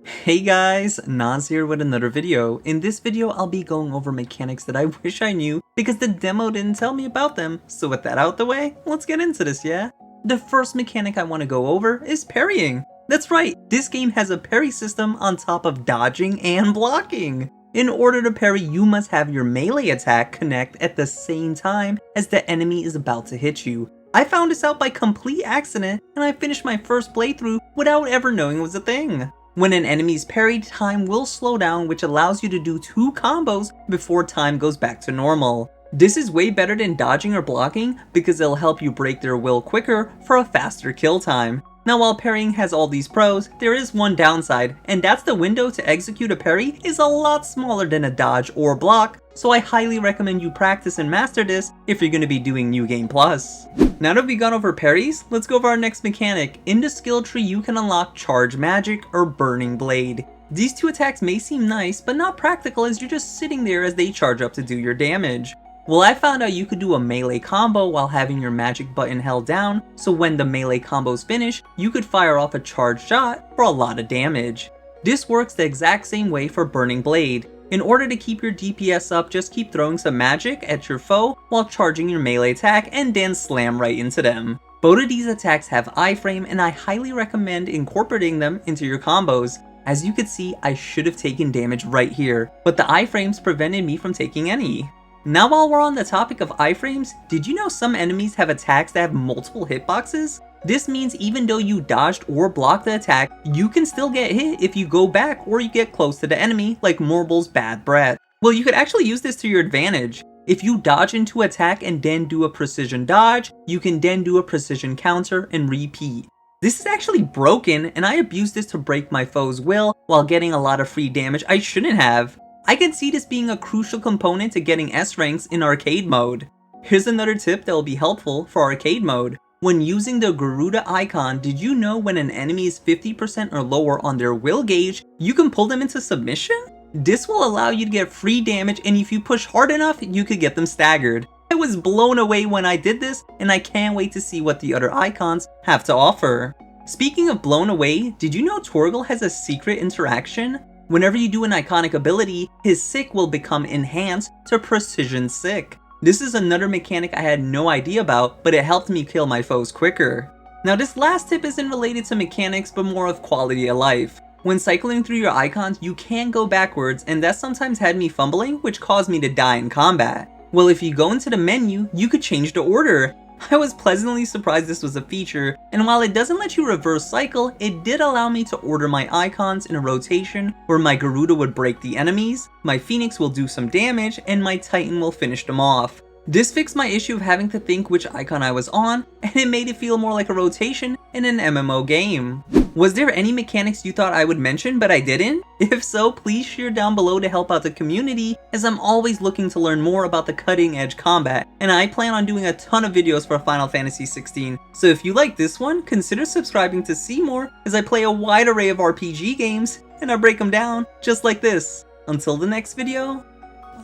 Hey guys, Naz here with another video. In this video, I'll be going over mechanics that I wish I knew because the demo didn't tell me about them. So with that out the way, let's get into this, yeah? The first mechanic I want to go over is parrying. That's right, this game has a parry system on top of dodging and blocking. In order to parry, you must have your melee attack connect at the same time as the enemy is about to hit you. I found this out by complete accident, and I finished my first playthrough without ever knowing it was a thing. When an enemy's parried, time will slow down, which allows you to do 2 combos before time goes back to normal. This is way better than dodging or blocking because it'll help you break their will quicker for a faster kill time. Now while parrying has all these pros, there is one downside, and that's the window to execute a parry is a lot smaller than a dodge or block, so I highly recommend you practice and master this if you're going to be doing New Game Plus. Now that we've gone over parries, let's go over our next mechanic. In the skill tree you can unlock Charge Magic or Burning Blade. These 2 attacks may seem nice, but not practical as you're just sitting there as they charge up to do your damage. Well, I found out you could do a melee combo while having your magic button held down, so when the melee combos finish, you could fire off a charged shot for a lot of damage. This works the exact same way for Burning Blade. In order to keep your DPS up, just keep throwing some magic at your foe while charging your melee attack and then slam right into them. Both of these attacks have iframe and I highly recommend incorporating them into your combos. As you can see, I should have taken damage right here, but the iframes prevented me from taking any. Now while we're on the topic of iframes, did you know some enemies have attacks that have multiple hitboxes? This means even though you dodged or blocked the attack, you can still get hit if you go back or you get close to the enemy, like Morble's Bad Breath. Well, you could actually use this to your advantage. If you dodge into attack and then do a precision dodge, you can then do a precision counter and repeat. This is actually broken, and I abused this to break my foe's will while getting a lot of free damage I shouldn't have. I can see this being a crucial component to getting S ranks in arcade mode. Here's another tip that will be helpful for arcade mode. When using the Garuda icon, did you know when an enemy is 50% or lower on their will gauge, you can pull them into submission? This will allow you to get free damage, and if you push hard enough, you could get them staggered. I was blown away when I did this, and I can't wait to see what the other icons have to offer. Speaking of blown away, did you know Torgal has a secret interaction? Whenever you do an iconic ability, his Sic will become enhanced to Precision Sic. This is another mechanic I had no idea about, but it helped me kill my foes quicker. Now this last tip isn't related to mechanics, but more of quality of life. When cycling through your icons, you can go backwards, and that sometimes had me fumbling, which caused me to die in combat. Well, if you go into the menu, you could change the order. I was pleasantly surprised this was a feature, and while it doesn't let you reverse cycle, it did allow me to order my icons in a rotation where my Garuda would break the enemies, my Phoenix will do some damage, and my Titan will finish them off. This fixed my issue of having to think which icon I was on, and it made it feel more like a rotation in an MMO game. Was there any mechanics you thought I would mention but I didn't? If so, please share down below to help out the community, as I'm always looking to learn more about the cutting edge combat, and I plan on doing a ton of videos for Final Fantasy XVI, so if you like this one, consider subscribing to see more, as I play a wide array of RPG games, and I break them down just like this. Until the next video,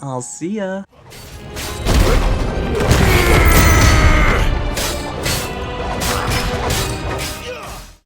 I'll see ya.